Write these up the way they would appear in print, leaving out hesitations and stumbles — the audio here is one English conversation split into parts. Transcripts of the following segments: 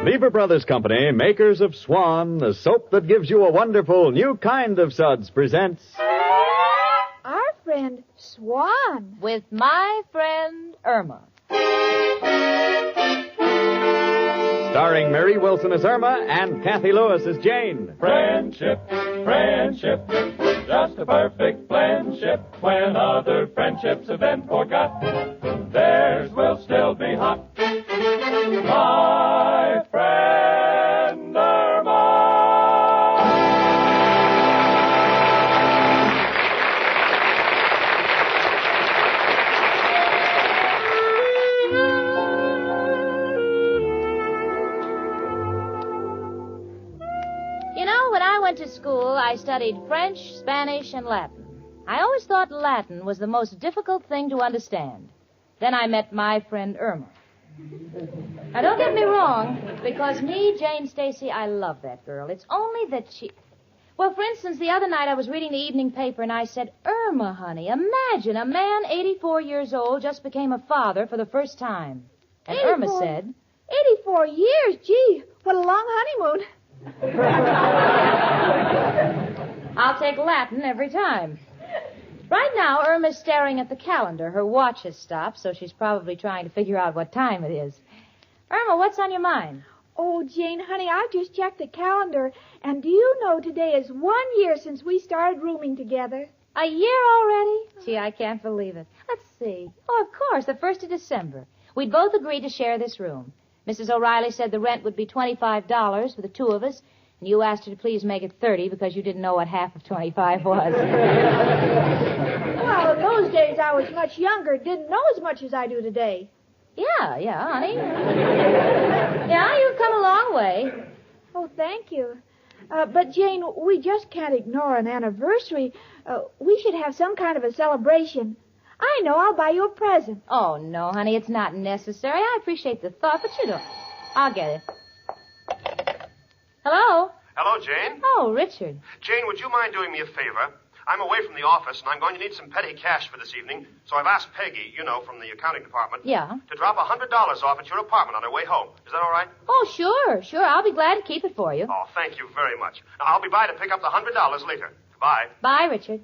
Lever Brothers Company, makers of Swan, the soap that gives you a wonderful new kind of suds, presents... Our friend Swan. With my friend Irma. Starring Mary Wilson as Irma and Cathy Lewis as Jane. Friendship, friendship, just a perfect friendship. When other friendships have been forgot, theirs will still be hot. My friend Irma. You know, when I went to school, I studied French, Spanish, and Latin. I always thought Latin was the most difficult thing to understand. Then I met my friend Irma. Now, don't get me wrong, because me, Jane Stacy, I love that girl. It's only that she... Well, for instance, the other night I was reading the evening paper and I said, Irma, honey, imagine a man 84 years old just became a father for the first time. And 84, Irma said... 84 years? Gee, what a long honeymoon. I'll take Latin every time. Right now, Irma's staring at the calendar. Her watch has stopped, so she's probably trying to figure out what time it is. Irma, what's on your mind? Oh, Jane, honey, I just checked the calendar, and do you know today is 1 year since we started rooming together? A year already? Gee, I can't believe it. Let's see. Oh, of course, the 1st of December. We'd both agreed to share this room. Mrs. O'Reilly said the rent would be $25 for the two of us, and you asked her to please make it $30 because you didn't know what half of 25 was. Well, in those days I was much younger, didn't know as much as I do today. Yeah, honey. Yeah, you've come a long way. Oh, thank you. But, Jane, we just can't ignore an anniversary. We should have some kind of a celebration. I know, I'll buy you a present. Oh, no, honey, it's not necessary. I appreciate the thought, but you don't. I'll get it. Hello? Hello, Jane. Oh, Richard. Jane, would you mind doing me a favor? I'm away from the office, and I'm going to need some petty cash for this evening, so I've asked Peggy, you know, from the accounting department, Yeah? to drop $100 off at your apartment on her way home. Is that all right? Oh, sure. I'll be glad to keep it for you. Oh, thank you very much. Now, I'll be by to pick up the $100 later. Bye. Bye, Richard.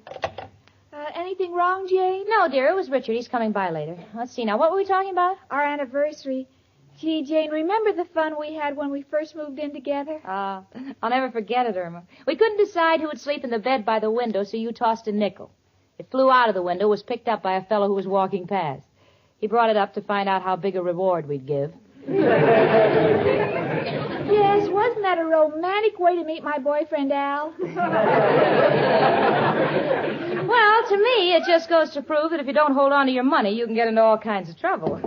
Anything wrong, Jane? No, dear, it was Richard. He's coming by later. Let's see now. What were we talking about? Our anniversary. Gee, Jane, remember the fun we had when we first moved in together? I'll never forget it, Irma. We couldn't decide who would sleep in the bed by the window, so you tossed a nickel. It flew out of the window, was picked up by a fellow who was walking past. He brought it up to find out how big a reward we'd give. Yes, wasn't that a romantic way to meet my boyfriend, Al? Well, to me, it just goes to prove that if you don't hold on to your money, you can get into all kinds of trouble.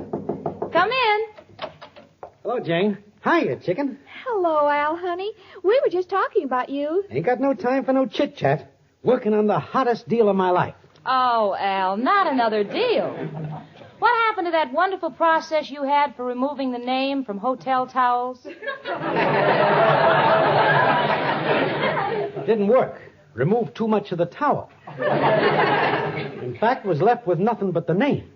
Come in. Hello, Jane. Hiya, chicken. Hello, Al, honey. We were just talking about you. Ain't got no time for no chit-chat. Working on the hottest deal of my life. Oh, Al, not another deal. What happened to that wonderful process you had for removing the name from hotel towels? Didn't work. Removed too much of the towel. In fact, was left with nothing but the name.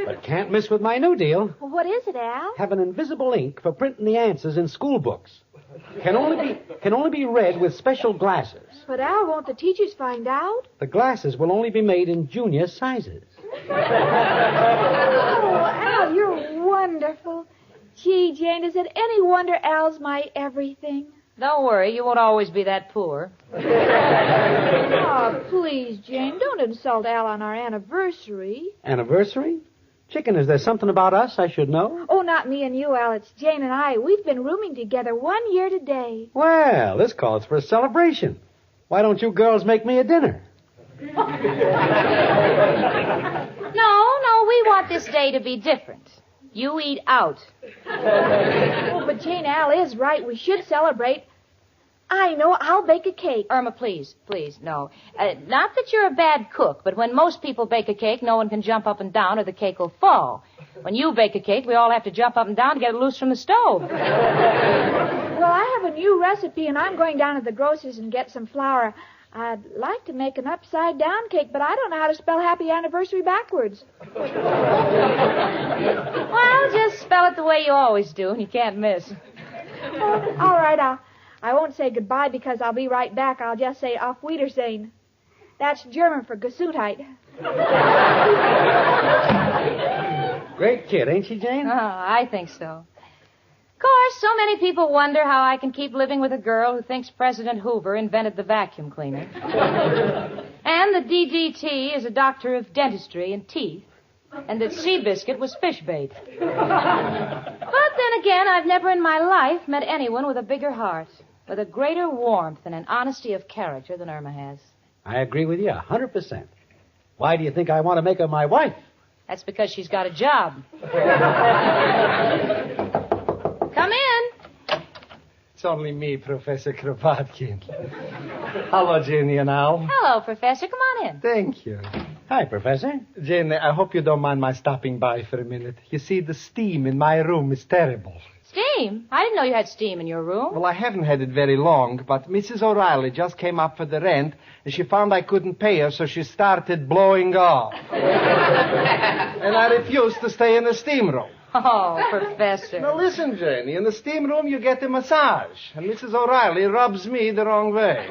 But can't miss with my new deal. Well, what is it, Al? Have an invisible ink for printing the answers in school books. Can only be read with special glasses. But, Al, won't the teachers find out? The glasses will only be made in junior sizes. Oh, Al, you're wonderful. Gee, Jane, is it any wonder Al's my everything? Don't worry, you won't always be that poor. Oh, please, Jane, don't insult Al on our anniversary. Anniversary? Chicken, is there something about us I should know? Oh, not me and you, Al. It's Jane and I. We've been rooming together 1 year today. Well, this calls for a celebration. Why don't you girls make me a dinner? No, we want this day to be different. You eat out. Oh, but Jane, Al is right. We should celebrate. I know. I'll bake a cake. Irma, please, no. Not that you're a bad cook, but when most people bake a cake, no one can jump up and down or the cake will fall. When you bake a cake, we all have to jump up and down to get it loose from the stove. Well, I have a new recipe, and I'm going down to the grocer's and get some flour. I'd like to make an upside-down cake, but I don't know how to spell happy anniversary backwards. Well, just spell it the way you always do, and you can't miss. All right, I won't say goodbye because I'll be right back. I'll just say auf Wiedersehen. That's German for Gesundheit. Great kid, ain't she, Jane? Oh, I think so. Of course, so many people wonder how I can keep living with a girl who thinks President Hoover invented the vacuum cleaner. And that DDT is a doctor of dentistry and teeth. And that Seabiscuit was fish bait. But then again, I've never in my life met anyone with a bigger heart, with a greater warmth and an honesty of character than Irma has. I agree with you 100%. Why do you think I want to make her my wife? That's because she's got a job. Come in. It's only me, Professor Kropotkin. Hello, Jenny and Al. Hello, Professor. Come on in. Thank you. Hi, Professor. Jenny, I hope you don't mind my stopping by for a minute. You see, the steam in my room is terrible. Steam? I didn't know you had steam in your room. Well, I haven't had it very long, but Mrs. O'Reilly just came up for the rent, and she found I couldn't pay her, so she started blowing off. And I refused to stay in the steam room. Oh, Professor. Now, listen, Jenny, in the steam room you get a massage, and Mrs. O'Reilly rubs me the wrong way.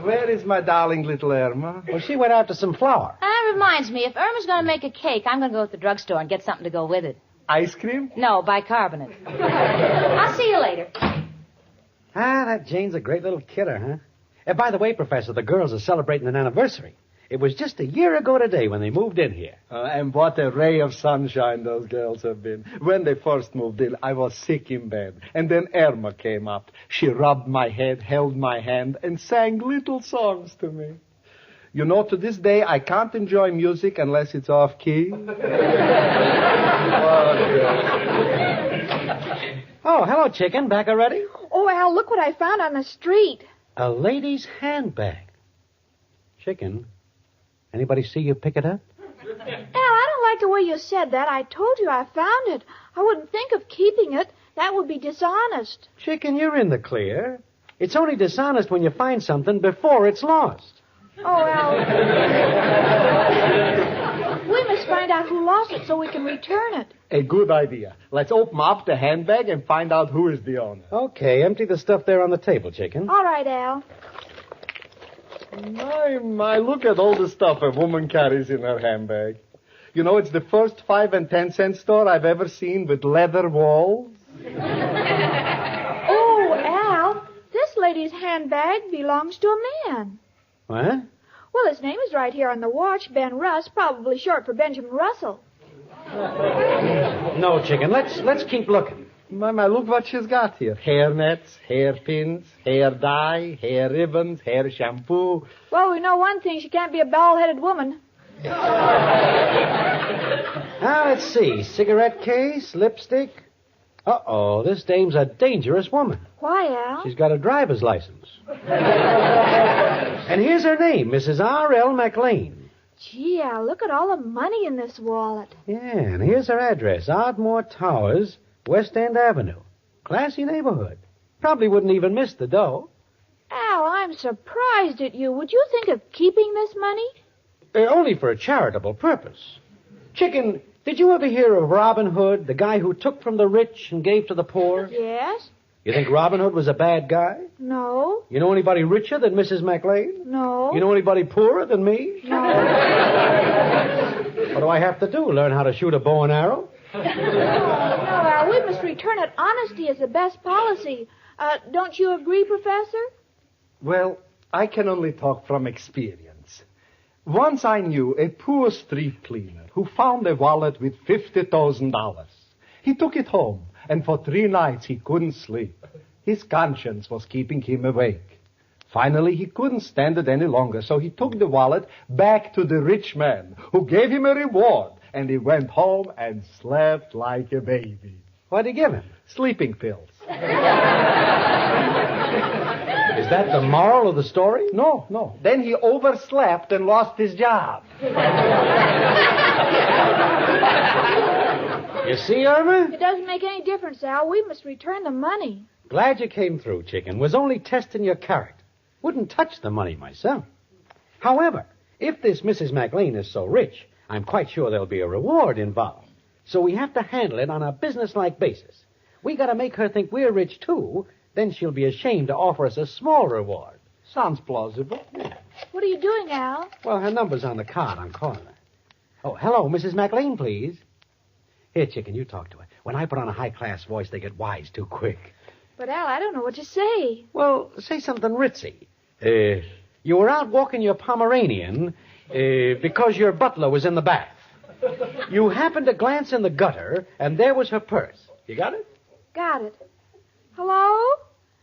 Where is my darling little Irma? Well, she went out to some flour. That reminds me, if Irma's going to make a cake, I'm going to go to the drugstore and get something to go with it. Ice cream? No, bicarbonate. I'll see you later. That Jane's a great little kidder, huh? And by the way, Professor, the girls are celebrating an anniversary. It was just a year ago today when they moved in here. And what a ray of sunshine those girls have been. When they first moved in, I was sick in bed. And then Irma came up. She rubbed my head, held my hand, and sang little songs to me. You know, to this day, I can't enjoy music unless it's off-key. Oh, hello, chicken. Back already? Oh, Al, look what I found on the street. A lady's handbag. Chicken, anybody see you pick it up? Al, I don't like the way you said that. I told you I found it. I wouldn't think of keeping it. That would be dishonest. Chicken, you're in the clear. It's only dishonest when you find something before it's lost. Oh, Al. We must find out who lost it so we can return it. A good idea. Let's open up the handbag and find out who is the owner. Okay, empty the stuff there on the table, chicken. All right, Al. My, look at all the stuff a woman carries in her handbag. You know, it's the first 5 and 10 cent store I've ever seen with leather walls. Oh, Al, this lady's handbag belongs to a man. What? Well, his name is right here on the watch, Ben Russ, probably short for Benjamin Russell. No, chicken. Let's keep looking. My, look what she's got here. Hair nets, hairpins, hair dye, hair ribbons, hair shampoo. Well, we know one thing. She can't be a bald-headed woman. Now, let's see. Cigarette case, lipstick. Uh-oh, this dame's a dangerous woman. Why, Al? She's got a driver's license. And here's her name, Mrs. R.L. McLean. Gee, Al, look at all the money in this wallet. Yeah, and here's her address, Ardmore Towers, West End Avenue. Classy neighborhood. Probably wouldn't even miss the dough. Al, I'm surprised at you. Would you think of keeping this money? Only for a charitable purpose. Chicken, did you ever hear of Robin Hood, the guy who took from the rich and gave to the poor? Yes. You think Robin Hood was a bad guy? No. You know anybody richer than Mrs. McLean? No. You know anybody poorer than me? No. What do I have to do? Learn how to shoot a bow and arrow? No, Al, we must return it. Honesty is the best policy. Don't you agree, Professor? Well, I can only talk from experience. Once I knew a poor street cleaner who found a wallet with $50,000. He took it home, and for 3 nights he couldn't sleep. His conscience was keeping him awake. Finally, he couldn't stand it any longer, so he took the wallet back to the rich man, who gave him a reward, and he went home and slept like a baby. What'd he give him? Sleeping pills. Is that the moral of the story? No. Then he overslept and lost his job. You see, Irma? It doesn't make any difference, Al. We must return the money. Glad you came through, chicken. Was only testing your character. Wouldn't touch the money myself. However, if this Mrs. McLean is so rich, I'm quite sure there'll be a reward involved. So we have to handle it on a businesslike basis. We got to make her think we're rich, too. Then she'll be ashamed to offer us a small reward. Sounds plausible. What are you doing, Al? Well, her number's on the card. I'm calling her. Oh, hello, Mrs. McLean, please. Here, chicken, you talk to her. When I put on a high-class voice, they get wise too quick. But, Al, I don't know what to say. Well, say something ritzy. You were out walking your Pomeranian because your butler was in the bath. You happened to glance in the gutter, and there was her purse. You got it? Got it. Hello?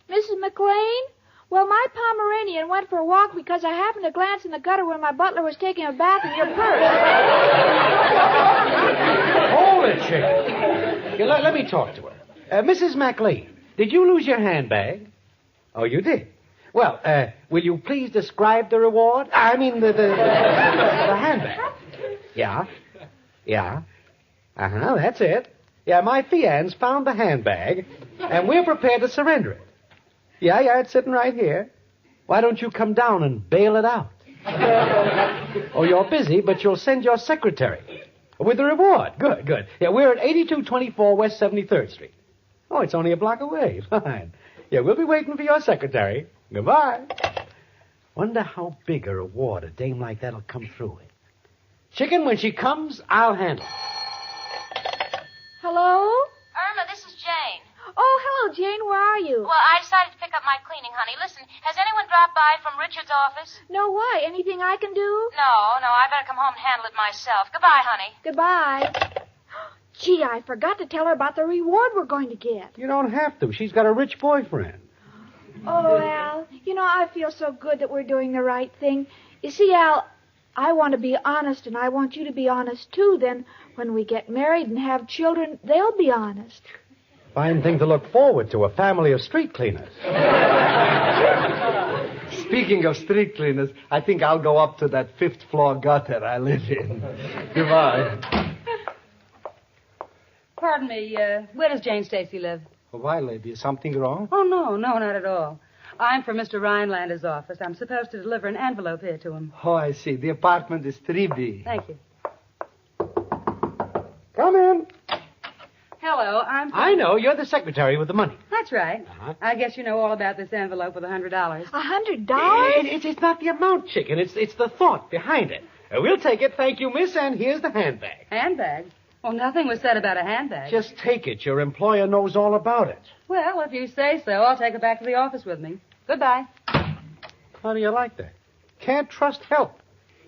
Mrs. McLean? Well, my Pomeranian went for a walk because I happened to glance in the gutter when my butler was taking a bath in your purse. Hold it, chicken. Here, let me talk to her. Mrs. McLean, did you lose your handbag? Oh, you did? Well, will you please describe the reward? I mean, the handbag. Yeah. Yeah. Uh-huh, that's it. Yeah, my fiance found the handbag, and we're prepared to surrender it. Yeah, it's sitting right here. Why don't you come down and bail it out? Oh, you're busy, but you'll send your secretary. With the reward. Good. Yeah, we're at 8224 West 73rd Street. Oh, it's only a block away. Fine. Yeah, we'll be waiting for your secretary. Goodbye. Wonder how big a reward a dame like that'll come through with. Chicken, when she comes, I'll handle it. Hello? Irma, this is Jane. Oh, hello, Jane. Where are you? Well, I decided to pick up my cleaning, honey. Listen, has anyone dropped by from Richard's office? No, why? Anything I can do? No, I better come home and handle it myself. Goodbye, honey. Goodbye. Gee, I forgot to tell her about the reward we're going to get. You don't have to. She's got a rich boyfriend. Oh, Al, I feel so good that we're doing the right thing. You see, Al, I want to be honest, and I want you to be honest, too. Then, when we get married and have children, they'll be honest. Fine thing to look forward to, a family of street cleaners. Speaking of street cleaners, I think I'll go up to that 5th floor gutter I live in. Goodbye. Pardon me, where does Jane Stacy live? Why, lady, is something wrong? Oh, no, not at all. I'm from Mr. Rhinelander's office. I'm supposed to deliver an envelope here to him. Oh, I see. The apartment is 3B. Thank you. Come in. Hello, I know. You're the secretary with the money. That's right. Uh-huh. I guess you know all about this envelope with $100. $100? It's not the amount, chicken. It's the thought behind it. We'll take it, thank you, miss, and here's the handbag. Handbag? Well, nothing was said about a handbag. Just take it. Your employer knows all about it. Well, if you say so, I'll take it back to the office with me. Goodbye. How do you like that? Can't trust help.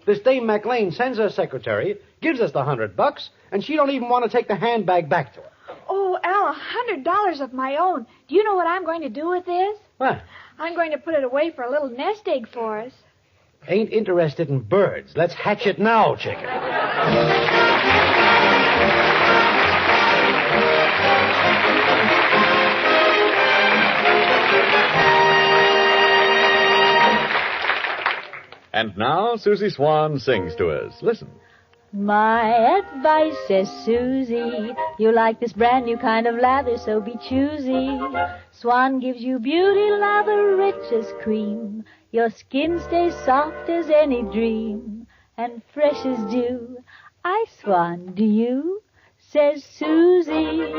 This dame McLean sends her secretary, gives us the $100, and she don't even want to take the handbag back to her. Oh, Al, $100 of my own. Do you know what I'm going to do with this? What? I'm going to put it away for a little nest egg for us. Ain't interested in birds. Let's hatch it now, chicken. And now, Susie Swan sings to us. Listen. My advice, says Susie, you like this brand new kind of lather, so be choosy. Swan gives you beauty lather rich as cream. Your skin stays soft as any dream, and fresh as dew. I Swan, do you? Says Susie.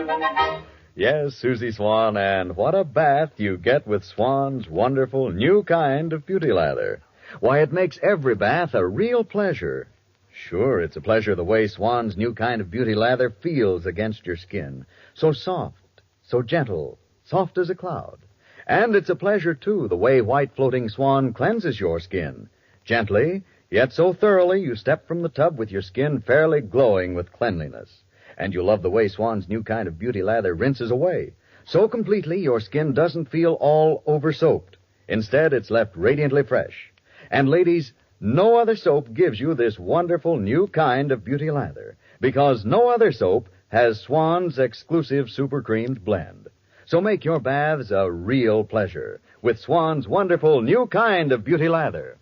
Yes, Susie Swan, and what a bath you get with Swan's wonderful new kind of beauty lather. Why, it makes every bath a real pleasure. Sure, it's a pleasure the way Swan's new kind of beauty lather feels against your skin. So soft, so gentle, soft as a cloud. And it's a pleasure, too, the way white floating Swan cleanses your skin. Gently, yet so thoroughly you step from the tub with your skin fairly glowing with cleanliness. And you love the way Swan's new kind of beauty lather rinses away. So completely your skin doesn't feel all over-soaped. Instead, it's left radiantly fresh. And ladies, no other soap gives you this wonderful new kind of beauty lather, because no other soap has Swan's exclusive super creamed blend. So make your baths a real pleasure with Swan's wonderful new kind of beauty lather.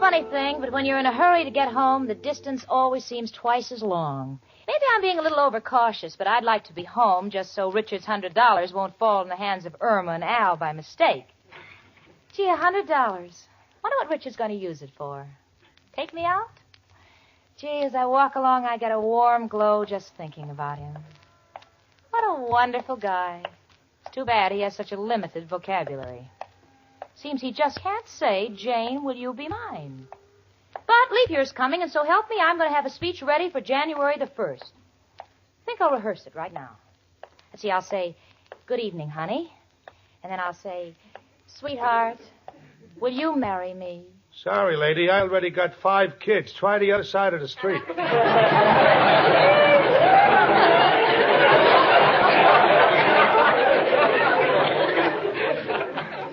Funny thing, but when you're in a hurry to get home, the distance always seems twice as long. Maybe I'm being a little overcautious, but I'd like to be home just so Richard's $100 won't fall in the hands of Irma and Al by mistake. Gee, $100. Wonder what Richard's going to use it for. Take me out? Gee, as I walk along, I get a warm glow just thinking about him. What a wonderful guy. It's too bad he has such a limited vocabulary. Seems he just can't say, Jane, will you be mine? But leap year's coming, and so help me, I'm going to have a speech ready for January the 1st. I think I'll rehearse it right now. Let's see, I'll say, good evening, honey. And then I'll say, sweetheart, will you marry me? Sorry, lady, I already got 5 kids. Try the other side of the street.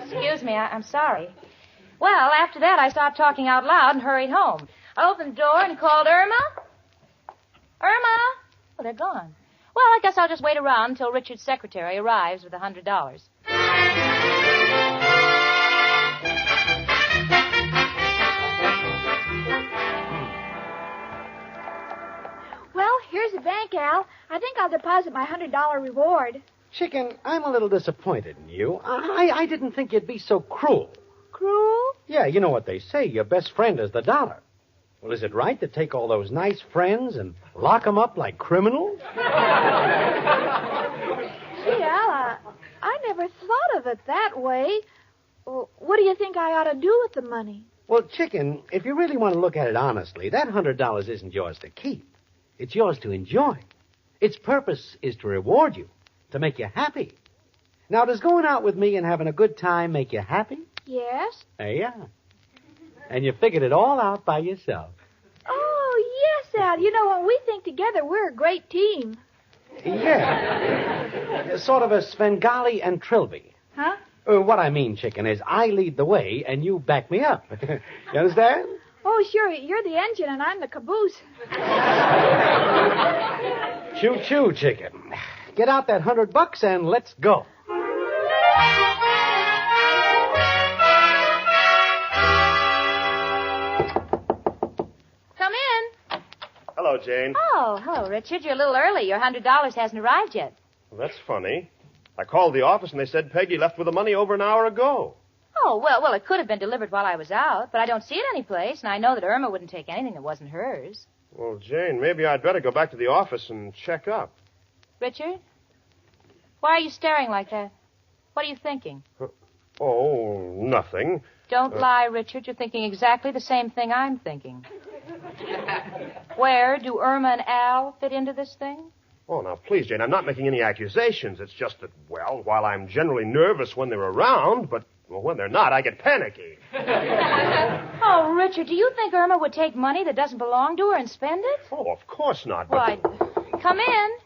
Excuse me, I'm sorry. Well, after that, I stopped talking out loud and hurried home. I opened the door and called Irma. Irma! Oh, they're gone. Well, I guess I'll just wait around until Richard's secretary arrives with $100. Well, here's the bank, Al. I think I'll deposit my $100 reward. Chicken, I'm a little disappointed in you. I didn't think you'd be so cruel. Cruel? Yeah, you know what they say. Your best friend is the dollar. Well, is it right to take all those nice friends and lock them up like criminals? Gee, Al, I never thought of it that way. Well, what do you think I ought to do with the money? Well, Chicken, if you really want to look at it honestly, that $100 isn't yours to keep. It's yours to enjoy. Its purpose is to reward you, to make you happy. Now, does going out with me and having a good time make you happy? Yes. Yeah. And you figured it all out by yourself. Oh, yes, Al. You know, when we think together, we're a great team. Yeah. Sort of a Svengali and Trilby. Huh? What I mean, Chicken, is I lead the way and you back me up. You understand? Oh, sure. You're the engine and I'm the caboose. Choo-choo, Chicken. Get out that $100 and let's go. Come in. Hello, Jane. Oh, hello, Richard. You're a little early. Your $100 hasn't arrived yet. Well, that's funny. I called the office and they said Peggy left with the money over an hour ago. Oh, well, it could have been delivered while I was out, but I don't see it anyplace, and I know that Irma wouldn't take anything that wasn't hers. Well, Jane, maybe I'd better go back to the office and check up. Richard? Why are you staring like that? What are you thinking? Oh, nothing. Don't lie, Richard. You're thinking exactly the same thing I'm thinking. Where do Irma and Al fit into this thing? Oh, now, please, Jane, I'm not making any accusations. It's just that, well, while I'm generally nervous when they're around, but when they're not, I get panicky. Oh, Richard, do you think Irma would take money that doesn't belong to her and spend it? Oh, of course not, but... Why, come in.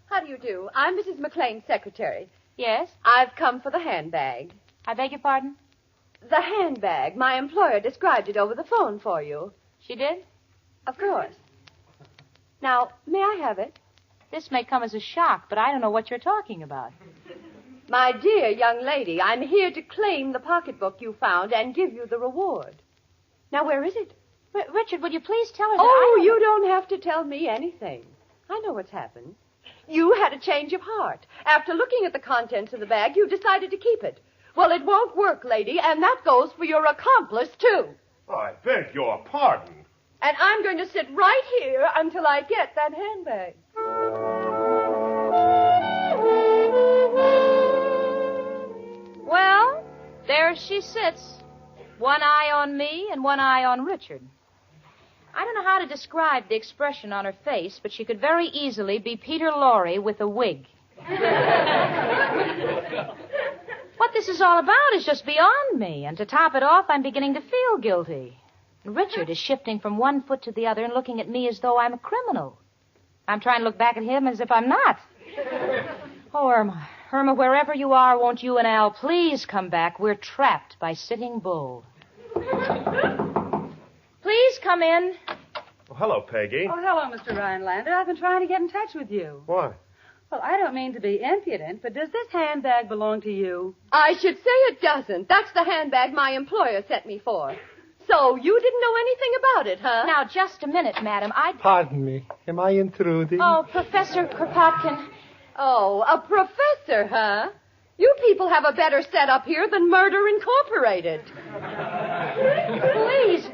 How do you do? I'm Mrs. McLean's secretary. Yes? I've come for the handbag. I beg your pardon? The handbag. My employer described it over the phone for you. She did? Of course. Now, may I have it? This may come as a shock, but I don't know what you're talking about. My dear young lady, I'm here to claim the pocketbook you found and give you the reward. Now, where is it? Richard, would you please tell her that you don't have to tell me anything. I know what's happened. You had a change of heart. After looking at the contents of the bag, you decided to keep it. Well, it won't work, lady, and that goes for your accomplice, too. I beg your pardon. And I'm going to sit right here until I get that handbag. Well, there she sits. One eye on me and one eye on Richard. I don't know how to describe the expression on her face, but she could very easily be Peter Lorre with a wig. What this is all about is just beyond me, and to top it off, I'm beginning to feel guilty. And Richard is shifting from one foot to the other and looking at me as though I'm a criminal. I'm trying to look back at him as if I'm not. Oh, Irma, wherever you are, won't you and Al please come back? We're trapped by Sitting Bull. Please come in. Well, hello, Peggy. Oh, hello, Mr. Rhinelander. I've been trying to get in touch with you. Why? Well, I don't mean to be impudent, but does this handbag belong to you? I should say it doesn't. That's the handbag my employer sent me for. So you didn't know anything about it, huh? Now, just a minute, madam. Pardon me. Am I intruding? Oh, Professor Kropotkin. Oh, a professor, huh? You people have a better setup here than Murder Incorporated. Please,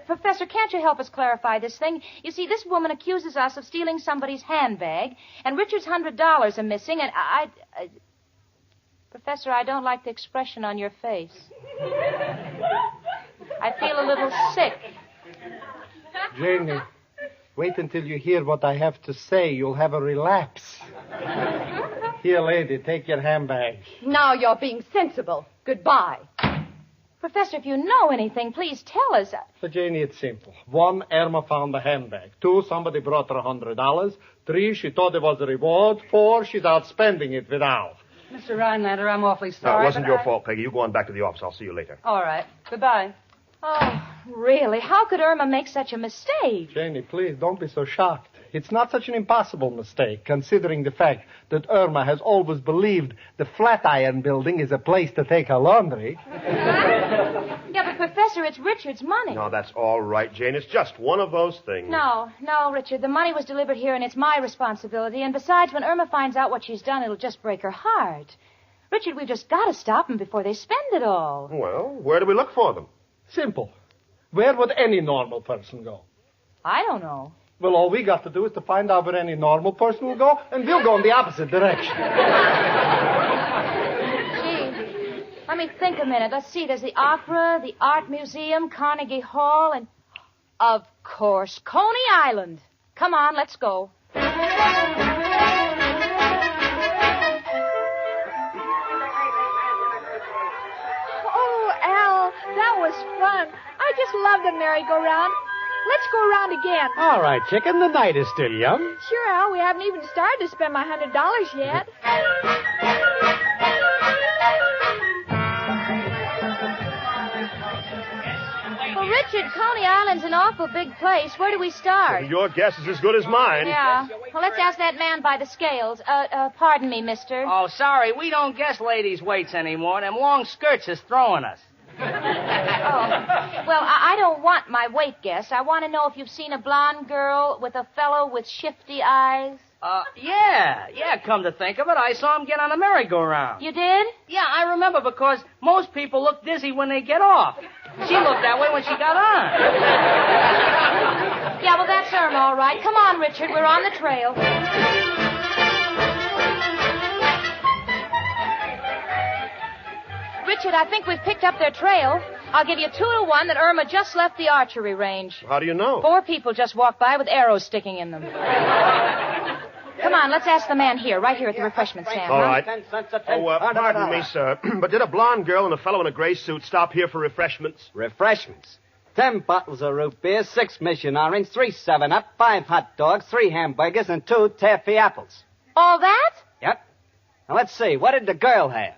Professor, can't you help us clarify this thing? You see, this woman accuses us of stealing somebody's handbag, and Richard's $100 are missing, and Professor, I don't like the expression on your face. I feel a little sick. Janie, wait until you hear what I have to say. You'll have a relapse. Here, lady, take your handbag. Now you're being sensible. Goodbye. Professor, if you know anything, please tell us. So, Janie, it's simple. 1, Irma found the handbag. 2, somebody brought her $100. 3, she thought it was a reward. 4, she's out spending it without. Mr. Rhinelander, I'm awfully sorry. No, it wasn't your fault, Peggy. You go on back to the office. I'll see you later. All right. Goodbye. Oh, really? How could Irma make such a mistake? Janie, please, don't be so shocked. It's not such an impossible mistake, considering the fact that Irma has always believed the Flatiron Building is a place to take her laundry. Yeah, but Professor, it's Richard's money. No, that's all right, Jane. It's just one of those things. No, Richard. The money was delivered here, and it's my responsibility. And besides, when Irma finds out what she's done, it'll just break her heart. Richard, we've just got to stop them before they spend it all. Well, where do we look for them? Simple. Where would any normal person go? I don't know. Well, all we got to do is to find out where any normal person will go, and we'll go in the opposite direction. Gee, let me think a minute. Let's see. There's the opera, the art museum, Carnegie Hall, and, of course, Coney Island. Come on, let's go. Oh, Al, that was fun. I just love the merry-go-round. Let's go around again. All right, chicken. The night is still young. Sure, Al. We haven't even started to spend my $100 yet. Well, Richard, Coney Island's an awful big place. Where do we start? Well, your guess is as good as mine. Yeah. Well, let's ask that man by the scales. Pardon me, mister. Oh, sorry. We don't guess ladies' weights anymore. Them long skirts is throwing us. Oh. Well, I don't want my weight guess. I want to know if you've seen a blonde girl with a fellow with shifty eyes. Yeah, come to think of it, I saw him get on a merry-go-round. You did? Yeah, I remember because most people look dizzy when they get off. She looked that way when she got on. Yeah, well, that's Irma, all right. Come on, Richard, we're on the trail. Richard, I think we've picked up their trail. I'll give you 2 to 1 that Irma just left the archery range. How do you know? 4 people just walked by with arrows sticking in them. Come on, let's ask the man here, right here at the refreshment stand. All right. Pardon me, sir, but did a blonde girl and a fellow in a gray suit stop here for refreshments? Refreshments? 10 bottles of root beer, 6 mission orange, 3 7-Up, 5 hot dogs, 3 hamburgers, and 2 taffy apples. All that? Yep. Now, let's see. What did the girl have?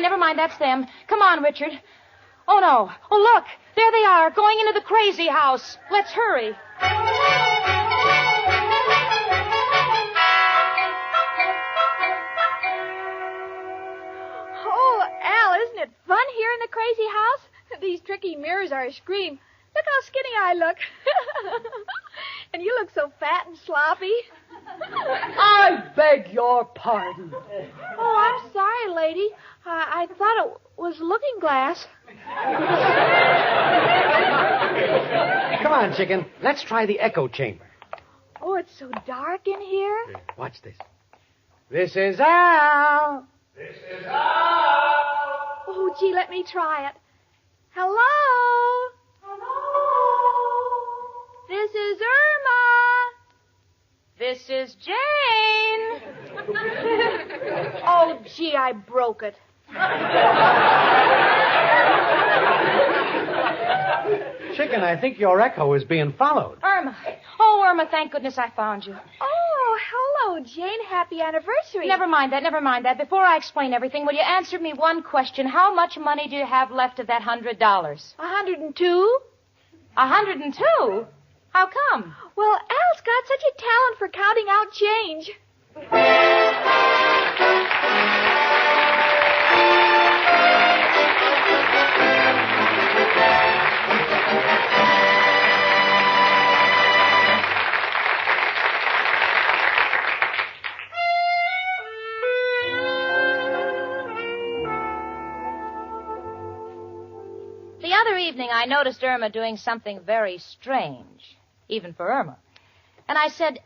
Never mind, that's them. Come on, Richard. Oh, no. Oh, look, there they are, going into the crazy house. Let's hurry. Oh, Al, isn't it fun here in the crazy house? These tricky mirrors are a scream. Look how skinny I look. And you look so fat and sloppy. I beg your pardon. Oh, I'm sorry, lady. I thought it was looking glass. Come on, chicken. Let's try the echo chamber. Oh, it's so dark in here. Watch this. This is Al. This is Al. Oh, gee, let me try it. Hello? This is Irma. This is Jane. Oh, gee, I broke it. Chicken, I think your echo is being followed. Irma. Oh, Irma, thank goodness I found you. Oh, hello, Jane. Happy anniversary. Never mind that. Before I explain everything, will you answer me one question? How much money do you have left of that $100? 102? 102? How come? Well, Al's got such a talent for counting out change. evening, I noticed Irma doing something very strange, even for Irma. And I said,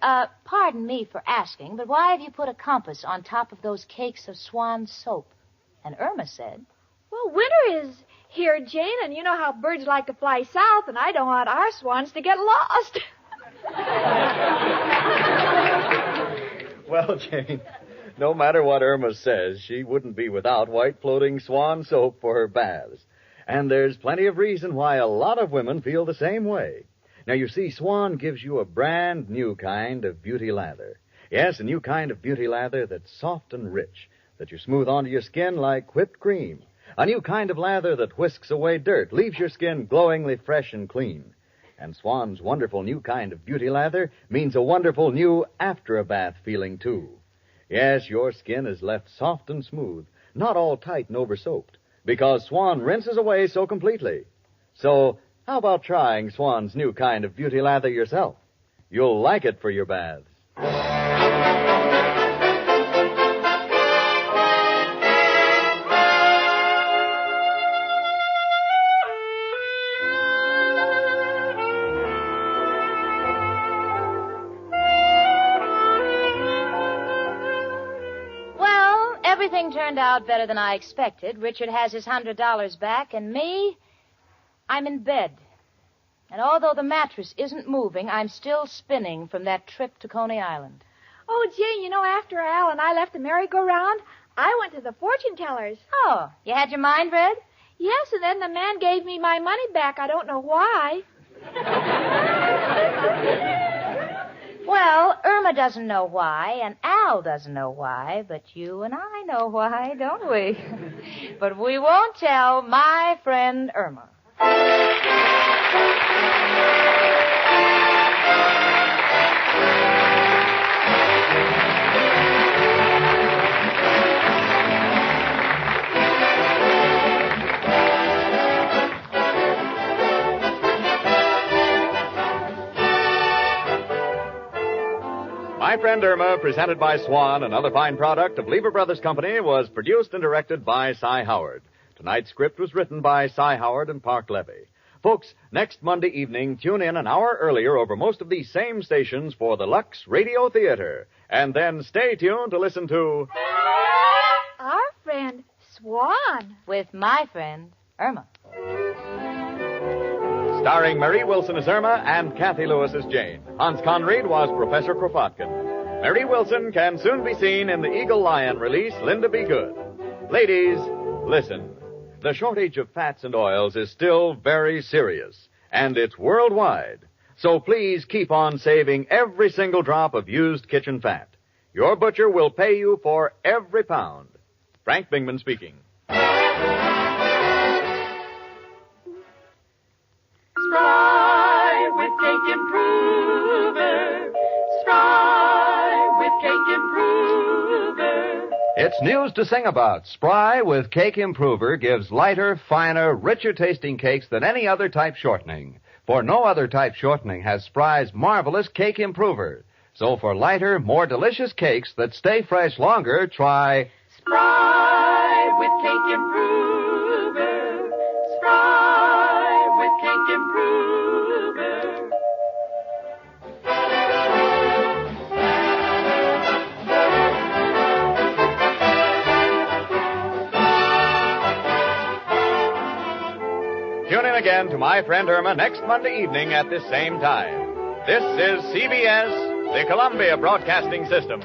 pardon me for asking, but why have you put a compass on top of those cakes of Swan soap? And Irma said, Well, winter is here, Jane, and you know how birds like to fly south, and I don't want our swans to get lost. Well, Jane, no matter what Irma says, she wouldn't be without white floating Swan soap for her baths. And there's plenty of reason why a lot of women feel the same way. Now, you see, Swan gives you a brand new kind of beauty lather. Yes, a new kind of beauty lather that's soft and rich, that you smooth onto your skin like whipped cream. A new kind of lather that whisks away dirt, leaves your skin glowingly fresh and clean. And Swan's wonderful new kind of beauty lather means a wonderful new after-a-bath feeling, too. Yes, your skin is left soft and smooth, not all tight and over-soaped, because Swan rinses away so completely. So, how about trying Swan's new kind of beauty lather yourself? You'll like it for your baths. well, everything turned out better than I expected. Richard has his $100 back, and me, I'm in bed. And although the mattress isn't moving, I'm still spinning from that trip to Coney Island. Oh, Jane, you know, after Al and I left the merry-go-round, I went to the fortune tellers. Oh, you had your mind read? Yes, and then the man gave me my money back. I don't know why. Well, Irma doesn't know why, and Al doesn't know why, but you and I know why, don't we? But we won't tell my friend Irma. My Friend Irma, presented by Swan, another fine product of Lever Brothers Company, was produced and directed by Cy Howard. Tonight's script was written by Cy Howard and Park Levy. Folks, next Monday evening, tune in an hour earlier over most of these same stations for the Lux Radio Theater. And then stay tuned to listen to... Our friend Swan. With my friend Irma. Starring Mary Wilson as Irma and Cathy Lewis as Jane. Hans Conried was Professor Kropotkin. Mary Wilson can soon be seen in the Eagle Lion release, Linda Be Good. Ladies, listen. The shortage of fats and oils is still very serious, and it's worldwide. So please keep on saving every single drop of used kitchen fat. Your butcher will pay you for every pound. Frank Bingman speaking. Spry with Cake Improver. Spry with Cake Improver. It's news to sing about. Spry with Cake Improver gives lighter, finer, richer tasting cakes than any other type shortening. For no other type shortening has Spry's marvelous Cake Improver. So for lighter, more delicious cakes that stay fresh longer, try Spry with Cake Improver. Spry with Cake Improver. Tune in again to My Friend Irma next Monday evening at this same time. This is CBS, the Columbia Broadcasting System.